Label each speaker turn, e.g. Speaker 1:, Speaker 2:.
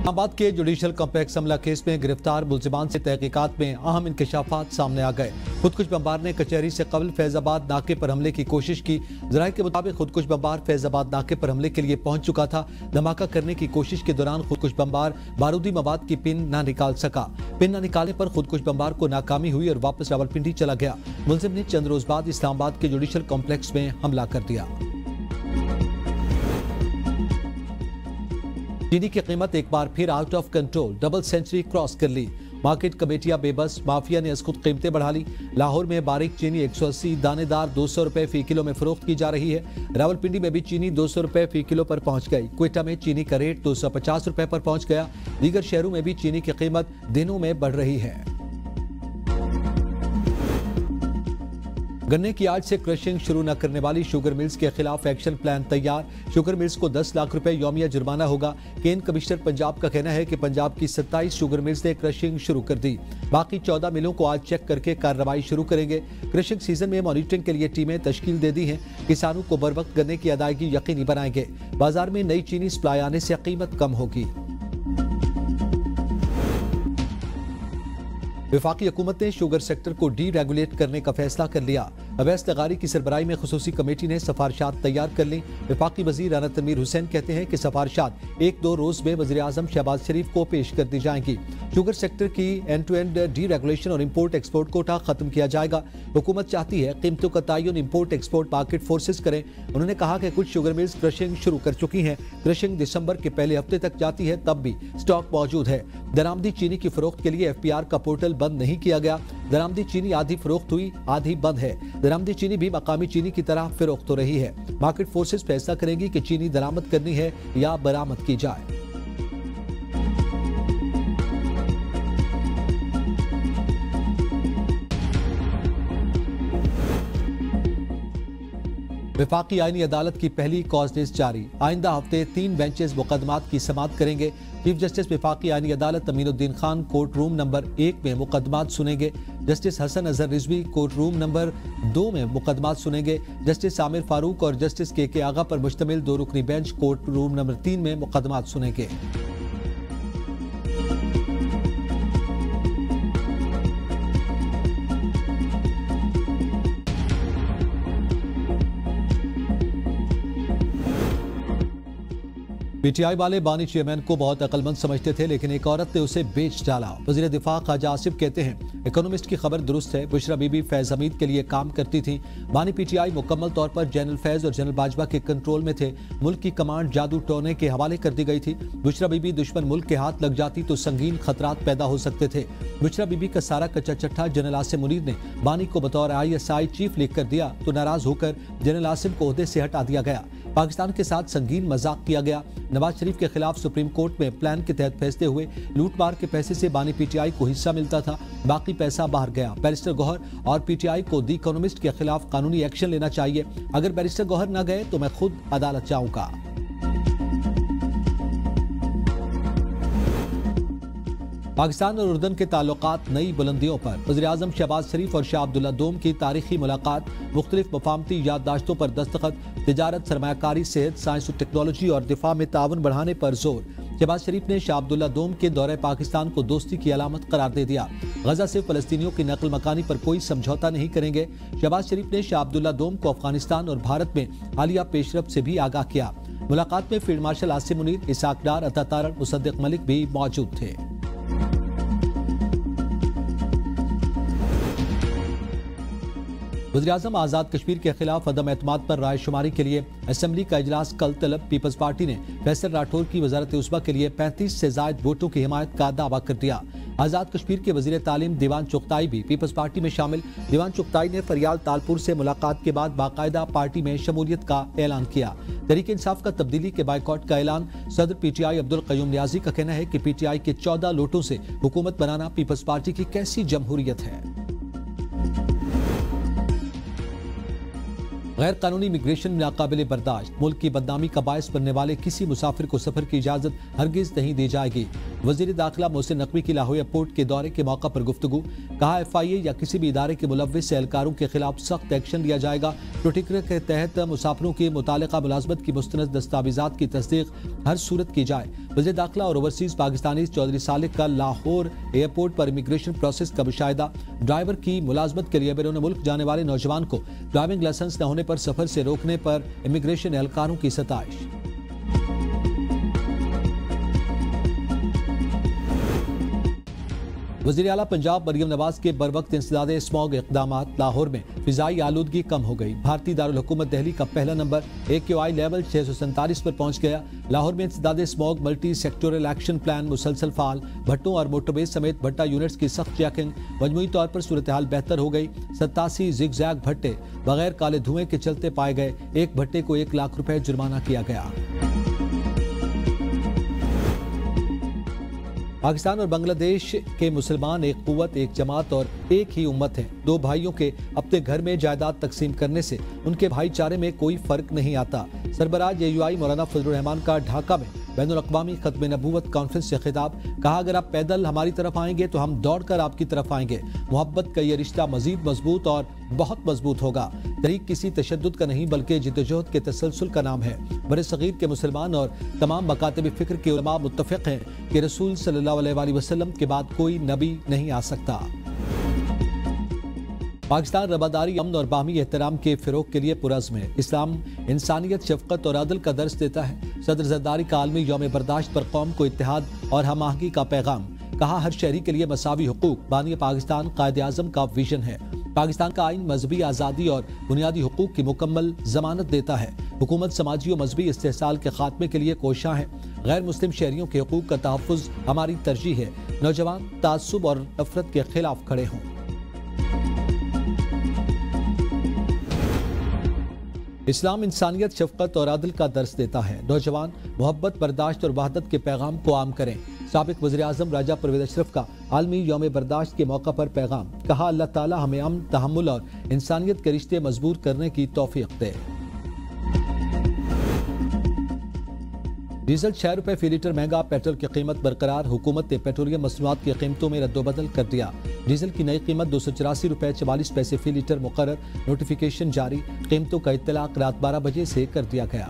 Speaker 1: इस्लामाबाद के judicial complex हमला case में गिरफ्तार मुलजिमान से तहकीकात में अहम इंकशाफात सामने आ गए। खुदकुश बमबार ने कचहरी से कबल फैजाबाद नाके पर हमले की कोशिश की। जराये के मुताबिक खुदकुश बमबार फैजाबाद नाके पर हमले के लिए पहुंच चुका था। धमाका करने की कोशिश के दौरान खुदकुश बमबार बारूदी मवाद की पिन न निकाल सका। पिन न निकालने पर खुदकुश बमबार को नाकामी हुई और वापस रावलपिंडी चला गया। मुलजिम ने चंद रोज बाद इस्लामाबाद के जुडिशल कॉम्प्लेक्स में हमला कर दिया। चीनी की कीमत एक बार फिर out of control, double century cross कर ली। मार्केट कमेटियां बेबस, माफिया ने खुद कीमतें बढ़ा ली। लाहौर में बारीक चीनी 180, दानेदार 200 रुपए फी किलो में फरोख्त की जा रही है। रावलपिंडी में भी चीनी 200 रुपए फी किलो पर पहुंच गई। क्वेटा में चीनी का रेट 250 रुपए पर पहुंच गया। दीगर शहरों में भी चीनी की कीमत दिनों में बढ़ रही है। गन्ने की आड़ से क्रशिंग शुरू न करने वाली शुगर मिल्स के खिलाफ एक्शन प्लान तैयार। शुगर मिल्स को 10 लाख रुपए यौमिया जुर्माना होगा। केन कमिश्नर पंजाब का कहना है कि पंजाब की 27 शुगर मिल्स ने क्रशिंग शुरू कर दी। बाकी 14 मिलों को आज चेक करके कार्रवाई शुरू करेंगे। क्रशिंग सीजन में मॉनिटरिंग के लिए टीमें तश्कील दे दी हैं। किसानों को बर वक्त गन्ने की अदायगी यकीनी बनाएंगे। बाजार में नई चीनी सप्लाई आने से कीमत कम होगी। वफाकी हुकूमत ने शुगर सेक्टर को डी रेगुलेट करने का फैसला कर लिया। अवैस लगारी की सरबराही में खुसूसी कमेटी ने सिफारिशात तैयार कर ली। वफाकी वजीर राना तनवीर हुसैन कहते हैं कि सिफारिशात 1-2 रोज में वजीर आजम शहबाज शरीफ को पेश कर दी जाएंगी। शुगर सेक्टर की end to end deregulation और इम्पोर्ट एक्सपोर्ट कोटा खत्म किया जाएगा। हुकूमत चाहती है कीमतों का तयन इम्पोर्ट एक्सपोर्ट मार्केट फोर्सेस करें। उन्होंने कहा कि कुछ शुगर मिल्स क्रशिंग शुरू कर चुकी हैं। क्रशिंग दिसंबर के पहले हफ्ते तक जाती है, तब भी स्टॉक मौजूद है। दरामदी चीनी की फरोख्त के लिए FPR का पोर्टल बंद नहीं किया गया। दरामदी चीनी आधी फरोख्त हुई, आधी बंद है। दरामदी चीनी भी मकामी चीनी की तरह फरोख्त हो रही है। मार्केट फोर्सेस फैसला करेंगी कि चीनी दरामद करनी है या बरामद की जाए। वफाकी आईनी अदालत की पहली कॉज लिस्ट जारी। आइंदा हफ्ते 3 बेंचेस मुकदमात की समाअत करेंगे। चीफ जस्टिस वफाकी आईनी अदालत Aminuddin Khan court room number 1 में मुकदमात सुनेंगे। Justice Hasan Azhar Rizvi court room number 2 में मुकदमात सुनेंगे। जस्टिस आमिर फारूक और जस्टिस के आगा पर मुश्तमिल 2 रुकनी बेंच कोर्ट रूम नंबर 3 में मुकदमात सुनेंगे। PTI वाले बानी चेयरमैन को बहुत अक्लमंद समझते थे, लेकिन एक औरत ने उसे बेच डाला। वज़ीर दिफा ख्वाजा आसिफ कहते हैं इकोनॉमिस्ट की खबर दुरुस्त है। बुशरा बीबी फैज हमीद के लिए काम करती थी। बानी PTI मुकम्मल तौर पर जनरल फैज और जनरल बाजवा के कंट्रोल में थे। मुल्क की कमांड जादू टोने के हवाले कर दी गई थी। बुशरा बीबी दुश्मन मुल्क के हाथ लग जाती तो संगीन खतरात पैदा हो सकते थे। बुशरा बीबी का सारा कच्चा चट्ठा जनरल आसिम मुनीर ने बानी को बतौर ISI चीफ लिख कर दिया तो नाराज होकर जनरल आसिम को ओहदे से हटा दिया गया। पाकिस्तान के साथ संगीन मजाक किया गया। नवाज शरीफ के खिलाफ सुप्रीम कोर्ट में प्लान के तहत फैसले हुए। लूटमार के पैसे से बानी PTI को हिस्सा मिलता था, बाकी पैसा बाहर गया। बैरिस्टर गौहर और PTI को दी इकोनॉमिस्ट के खिलाफ कानूनी एक्शन लेना चाहिए। अगर बैरिस्टर गौहर न गए तो मैं खुद अदालत जाऊंगा। पाकिस्तान और उर्दन के ताल्लुकात नई बुलंदियों पर। वज़ीर-ए-आज़म शहबाज शरीफ और शाह अब्दुल्ला दोम की तारीखी मुलाकात। मुख्तलिफ मफाहमती याददाश्तों पर दस्तखत। तिजारत, सरमायाकारी, सेहत, साइंस और टेक्नोलॉजी और दिफा में ताउन बढ़ाने पर जोर। शहबाज शरीफ ने शाह अब्दुल्ला दोम के दौरे पाकिस्तान को दोस्ती की अलामत करार दे दिया। गजा से फलस्तीनियों की नकल मकानी पर कोई समझौता नहीं करेंगे। शहबाज शरीफ ने शाह अब्दुल्ला दोम को अफगानिस्तान और भारत में हालिया पेशरफ से भी आगाह किया। मुलाकात में फील्ड मार्शल आसिम मुनीर, इसाक डार, अता तारड़, मुसद्दिक मलिक भी मौजूद थे। वज़ीर-ए-आज़म आज़ाद कश्मीर के खिलाफ अदम एतमाद पर राय शुमारी के लिए असेंबली का इजलास कल तलब। पीपल्स पार्टी ने फैसल राठौर की वजारत उस्मा के लिए 35 से ज़ायद वोटों की हिमायत का दावा कर दिया। आज़ाद कश्मीर के वज़ीर तालीम दीवान चुगताई भी पीपल्स पार्टी में शामिल। दीवान चुगताई ने फरियाल तालपुर से मुलाकात के बाद बाकायदा पार्टी में शमूलियत का ऐलान किया। तहरीक इंसाफ का तब्दीली के बाइकॉट का ऐलान। सदर PTI अब्दुल क़य्यूम नियाज़ी का कहना है कि PTI के 14 लोटों से हुकूमत बनाना पीपल्स पार्टी की कैसी जमहूरियत है। गैर कानूनी इमिग्रेशन नाकाबिले बर्दाश्त। मुल्क की बदनामी का बायस बनने वाले किसी मुसाफिर को सफर की इजाजत हरगिज नहीं दी जाएगी। वजीर दाखिला मोहसिन नकवी की लाहौर एयरपोर्ट के दौरे के मौका पर गुफ्तगू। कहा FIA या किसी भी इदारे के मुलव्विस एहलकारों के खिलाफ सख्त एक्शन लिया जाएगा। प्रोटिकर के तहत मुसाफिरों की मुतालिका मुलाजमत की मुस्तनद दस्तावेजात की तस्दीक हर सूरत की जाए। वज़ीर दाखिला और ओवरसीज पाकिस्तानी चौधरी सालिक का लाहौर एयरपोर्ट पर इमिग्रेशन प्रोसेस का मुशाहिदा। ड्राइवर की मुलाजमत के लिए बैरून मुल्क जाने वाले नौजवान को ड्राइविंग लाइसेंस न होने पर सफर से रोकने पर इमिग्रेशन एहलकारों की सताइश। वज़ीर आला पंजाब मरियम नवाज के बरवक्त इंसदाद स्मॉग इक़दामात। लाहौर में फिजाई आलूदगी कम हो गई। भारतीय दारुल हुकूमत दिल्ली का पहला नंबर AQI लेवल 647 पर पहुंच गया। लाहौर में इंसदाद smog multi sectoral action plan मुसलसल फाल। भट्टों और मोटरवे समेत भट्टा यूनिट्स की सख्त चेकिंग। मजमूई तौर पर सूरत हाल बेहतर हो गई। 87 जिगजैग भट्टे बगैर काले धुएं के चलते पाए गए। एक भट्टे को 1 लाख रुपए जुर्माना किया गया। पाकिस्तान और बांग्लादेश के मुसलमान एक कुव्वत, एक जमात और एक ही उम्मत हैं। दो भाइयों के अपने घर में जायदाद तकसीम करने से उनके भाईचारे में कोई फर्क नहीं आता। सरबराह AUI मौलाना फजलुर रहमान का ढाका में बैनुल अक़वामी खत्म नबूवत कॉन्फ्रेंस से खिताब। कहा, अगर आप पैदल हमारी तरफ आएंगे तो हम दौड़कर आपकी तरफ आएंगे। मोहब्बत का ये रिश्ता मजीद मजबूत और बहुत मजबूत होगा। तहरीक किसी तशद्दुद का नहीं बल्कि जिद्दोजहद के तसलसल का नाम है। बरे सगीर के मुसलमान और तमाम मकातब फिक्र के उलमा मुत्तफिक हैं कि रसूल सल्लल्लाहु अलैहि वसल्लम के बाद कोई नबी नहीं आ सकता। पाकिस्तान रबादारी, अमन और बाहमी एहतराम के फ़रोग़ के लिए पुरज़्म है। इस्लाम इंसानियत, शफ़क़त और अदल का दर्स देता है। सदर ज़रदारी का आलमी यौम बर्दाश्त पर कौम को इत्तेहाद और हम आहंगी का पैगाम। कहा, हर शहरी के लिए मसावी हुकूक बानी पाकिस्तान कायद आज़म का विजन है। पाकिस्तान का आइन मजहबी आज़ादी और बुनियादी हुकूक की मुकम्मल जमानत देता है। हुकूमत समाजी और मजहबी इस्तेहसाल के खात्मे के लिए कोशां है। गैर मुस्लिम शहरियों के हुकूक का तहफ़्फ़ुज़ हमारी तरजीह है। नौजवान तासुब और नफरत के खिलाफ खड़े हों। इस्लाम इंसानियत, शफ़क़त और अदल का दर्स देता है। नौजवान मोहब्बत, बर्दाश्त और वहदत के पैगाम को आम करें। साबिक़ वज़ीर आज़म राजा परवेज़ अशरफ का आलमी यौम बर्दाश्त के मौका पर पैगाम। कहा, अल्लाह ताला हमें अमन, तहम्मुल और इंसानियत के रिश्ते मजबूत करने की तौफ़ीक़ दे। डीजल 6 रुपए फी लीटर महंगा, पेट्रोल की कीमत बरकरार। हुकूमत ने पेट्रोलियम मसनूआत की कीमतों में रद्दोबदल कर दिया। डीजल की नई कीमत 284 रुपए 44 पैसे फी लीटर मुकर्रर। नोटिफिकेशन जारी। कीमतों का इत्तलाक रात 12 बजे से कर दिया गया।